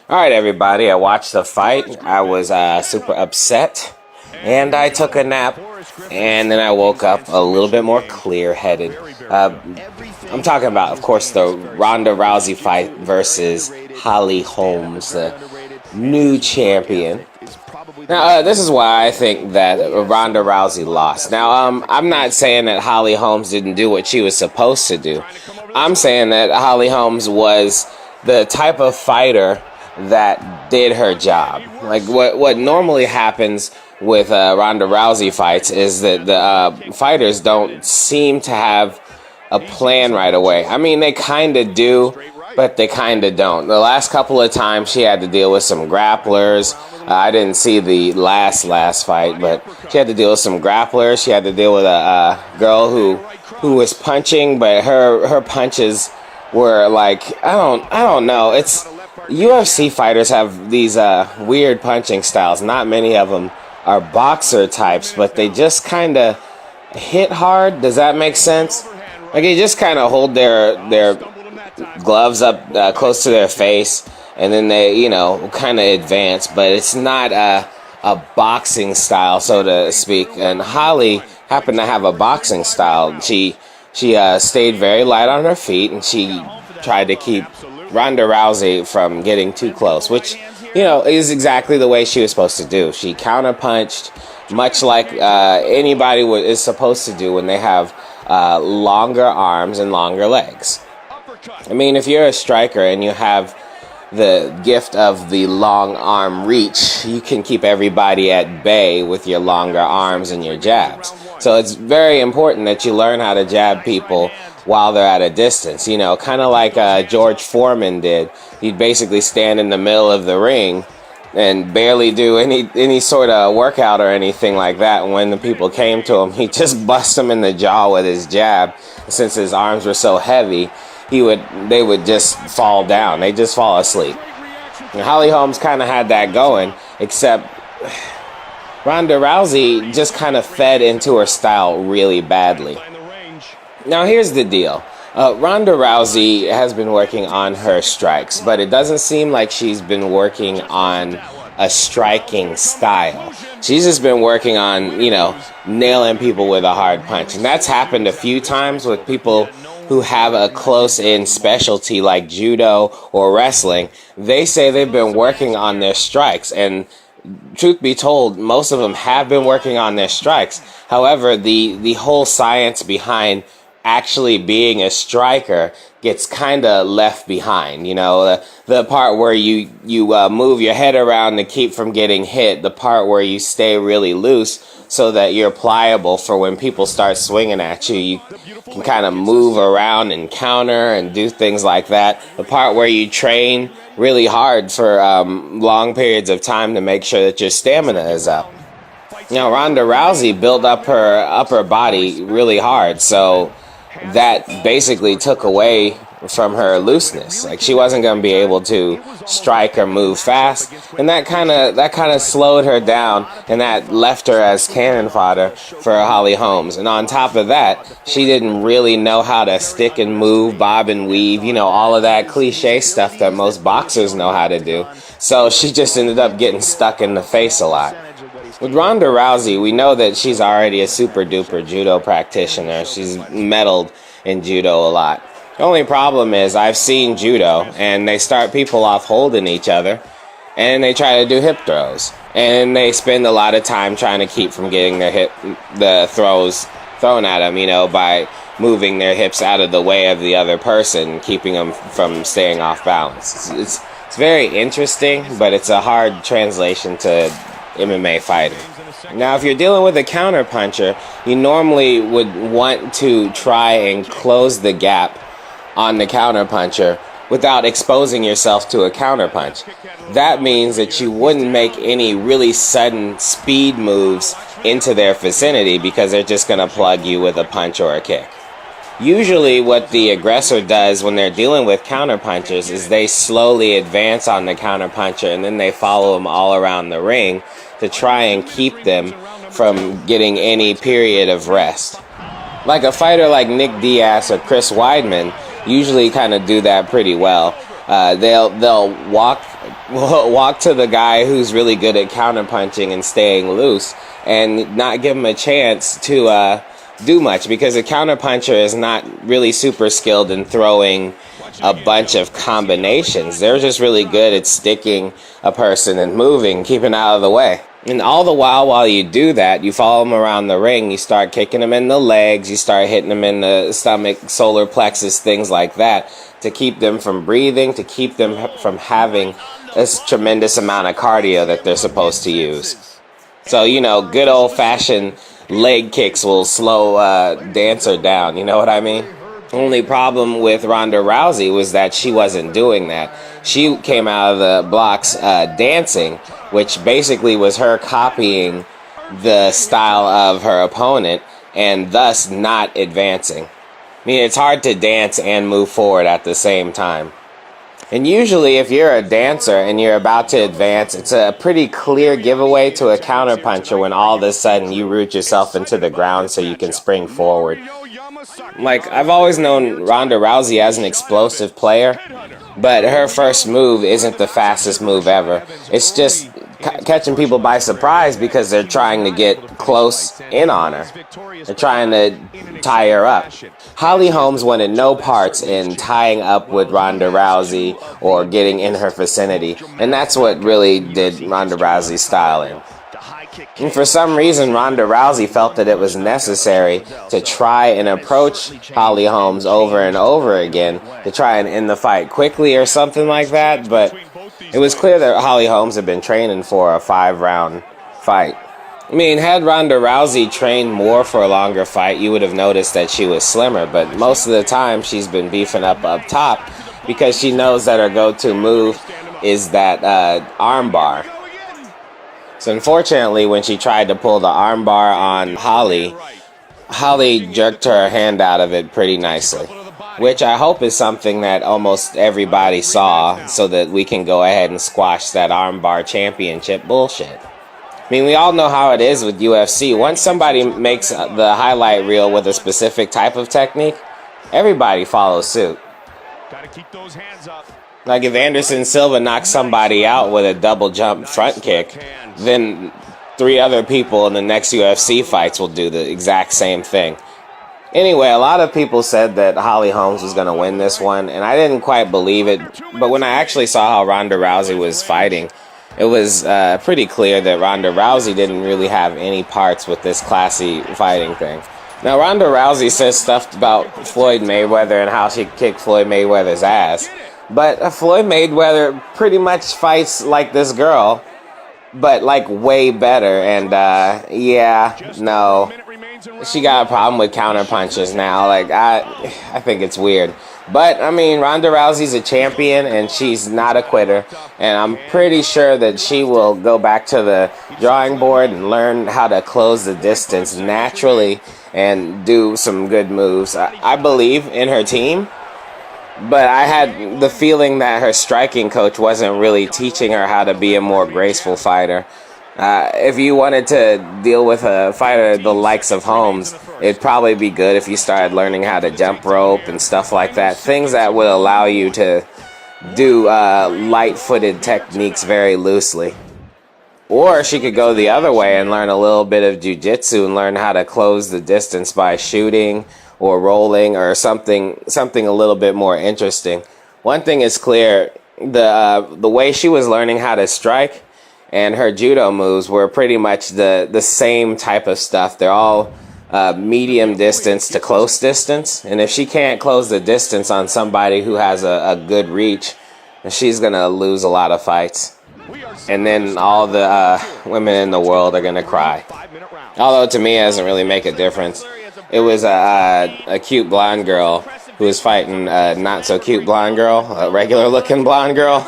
Alright everybody, I watched the fight. I was super upset, and I took a nap, and then I woke up a little bit more clear-headed. I'm talking about, of course, the Rhonda Rousey fight versus Holly Holmes, the new champion. Now, this is why I think that Rhonda Rousey lost. Now, I'm not saying that Holly Holmes didn't do what she was supposed to do. I'm saying that Holly Holmes was the type of fighter that did her job. Like, what normally happens with Rhonda Rousey fights is that the fighters don't seem to have a plan right away. I mean, they kind of do, but they kind of don't. The last couple of times she had to deal with some grapplers. I didn't see the last fight, but she had to deal with some grapplers. She had to deal with a girl who was punching, but her punches were like, I don't know. It's UFC fighters have these weird punching styles. Not many of them are boxer types, but they just kind of hit hard. Does that make sense? Like, they just kind of hold their gloves up close to their face, and then they, kind of advance. But it's not a boxing style, so to speak. And Holly happened to have a boxing style. She stayed very light on her feet, and she tried to keep Rhonda Rousey from getting too close, which, is exactly the way she was supposed to do. She counterpunched, much like anybody is supposed to do when they have longer arms and longer legs. I mean, if you're a striker and you have the gift of the long arm reach, you can keep everybody at bay with your longer arms and your jabs. So it's very important that you learn how to jab people while they're at a distance, kind of like George Foreman did. He'd basically stand in the middle of the ring and barely do any sort of workout or anything like that. And when the people came to him, he'd just bust them in the jaw with his jab. Since his arms were so heavy, they would just fall down. They'd just fall asleep. And Holly Holmes kind of had that going, except Rhonda Rousey just kind of fed into her style really badly. Now, here's the deal. Rhonda Rousey has been working on her strikes, but it doesn't seem like she's been working on a striking style. She's just been working on, nailing people with a hard punch. And that's happened a few times with people who have a close-in specialty like judo or wrestling. They say they've been working on their strikes, and truth be told, most of them have been working on their strikes. However, the whole science behind actually being a striker gets kind of left behind. The part where you move your head around to keep from getting hit, the part where you stay really loose so that you're pliable for when people start swinging at you. You can kind of move around and counter and do things like that. The part where you train really hard for long periods of time to make sure that your stamina is up. Rhonda Rousey built up her upper body really hard, so that basically took away from her looseness. Like, she wasn't going to be able to strike or move fast, and that kind of slowed her down, and that left her as cannon fodder for Holly Holmes. And on top of that, she didn't really know how to stick and move, bob and weave, all of that cliche stuff that most boxers know how to do. So she just ended up getting stuck in the face a lot. With Rhonda Rousey, we know that she's already a super duper judo practitioner. She's medaled in judo a lot. The only problem is, I've seen judo, and they start people off holding each other, and they try to do hip throws, and they spend a lot of time trying to keep from getting the throws thrown at them, by moving their hips out of the way of the other person, keeping them from staying off balance. It's very interesting, but it's a hard translation to MMA fighter. Now, if you're dealing with a counterpuncher, you normally would want to try and close the gap on the counterpuncher without exposing yourself to a counterpunch. That means that you wouldn't make any really sudden speed moves into their vicinity, because they're just going to plug you with a punch or a kick. Usually what the aggressor does when they're dealing with counterpunchers is they slowly advance on the counterpuncher, and then they follow them all around the ring to try and keep them from getting any period of rest. Like a fighter like Nick Diaz or Chris Weidman usually kind of do that pretty well. They'll walk to the guy who's really good at counterpunching and staying loose, and not give him a chance to do much, because a counterpuncher is not really super skilled in throwing a bunch of combinations. They're just really good at sticking a person and moving, keeping out of the way. And all the while you do that, you follow them around the ring, you start kicking them in the legs, you start hitting them in the stomach, solar plexus, things like that, to keep them from breathing, to keep them from having this tremendous amount of cardio that they're supposed to use. So, you know, good old-fashioned leg kicks will slow dancer down, you know what I mean? Only problem with Rhonda Rousey was that she wasn't doing that. She came out of the blocks dancing, which basically was her copying the style of her opponent and thus not advancing. I mean, it's hard to dance and move forward at the same time. And usually if you're a dancer and you're about to advance, it's a pretty clear giveaway to a counterpuncher when all of a sudden you root yourself into the ground so you can spring forward. Like, I've always known Rhonda Rousey as an explosive player, but her first move isn't the fastest move ever. It's just catching people by surprise because they're trying to get close in on her. They're trying to tie her up. Holly Holmes wanted no parts in tying up with Rhonda Rousey or getting in her vicinity, and that's what really did Rhonda Rousey's styling. And for some reason, Rhonda Rousey felt that it was necessary to try and approach Holly Holmes over and over again to try and end the fight quickly or something like that, but it was clear that Holly Holmes had been training for a 5-round fight. I mean, had Rhonda Rousey trained more for a longer fight, you would have noticed that she was slimmer, but most of the time she's been beefing up top because she knows that her go-to move is that arm bar. So unfortunately, when she tried to pull the arm bar on Holly jerked her hand out of it pretty nicely, which I hope is something that almost everybody saw so that we can go ahead and squash that armbar championship bullshit. I mean, we all know how it is with UFC. Once somebody makes the highlight reel with a specific type of technique, everybody follows suit. Gotta keep those hands up. Like if Anderson Silva knocks somebody out with a double jump front kick, then 3 other people in the next UFC fights will do the exact same thing. Anyway, a lot of people said that Holly Holmes was going to win this one, and I didn't quite believe it. But when I actually saw how Rhonda Rousey was fighting, it was pretty clear that Rhonda Rousey didn't really have any parts with this classy fighting thing. Now, Rhonda Rousey says stuff about Floyd Mayweather and how she kicked Floyd Mayweather's ass. But Floyd Mayweather pretty much fights like this girl, but like way better. And yeah, no, she got a problem with counter punches now. Like I think it's weird. But I mean, Rhonda Rousey's a champion and she's not a quitter. And I'm pretty sure that she will go back to the drawing board and learn how to close the distance naturally and do some good moves. I believe in her team. But I had the feeling that her striking coach wasn't really teaching her how to be a more graceful fighter. If you wanted to deal with a fighter the likes of Holmes, it'd probably be good if you started learning how to jump rope and stuff like that. Things that would allow you to do light-footed techniques very loosely. Or she could go the other way and learn a little bit of jiu-jitsu and learn how to close the distance by shooting or rolling or something a little bit more interesting. One thing is clear, the way she was learning how to strike and her judo moves were pretty much the same type of stuff. They're all medium distance to close distance. And if she can't close the distance on somebody who has a good reach, she's going to lose a lot of fights. And then all the women in the world are going to cry. Although to me it doesn't really make a difference. It was a cute blonde girl who was fighting a not so cute blonde girl, a regular looking blonde girl,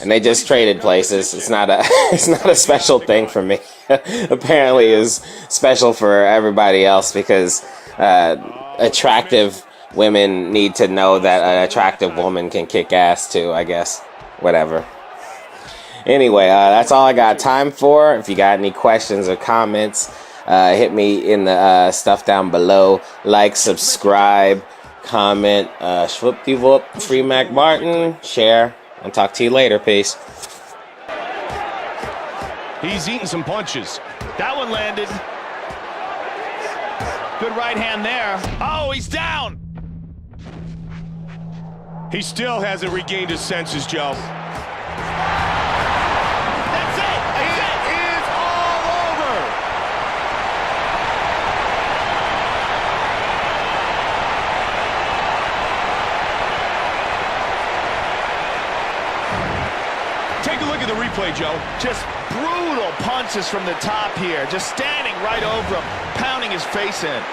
and they just traded places. It's not a special thing for me. Apparently it's special for everybody else because attractive women need to know that an attractive woman can kick ass too, I guess. Whatever. Anyway, that's all I got time for. If you got any questions or comments, hit me in the stuff down below. Like, subscribe, comment, Schwuppty-whoop, Free Mac Martin, share. I'll talk to you later. Peace. He's eating some punches. That one landed. Good right hand there. Oh, he's down. He still hasn't regained his senses, Joe. That's it. It is all over. Take a look at the replay, Joe. Just brutal punches from the top here. Just standing right over him, pounding his face in.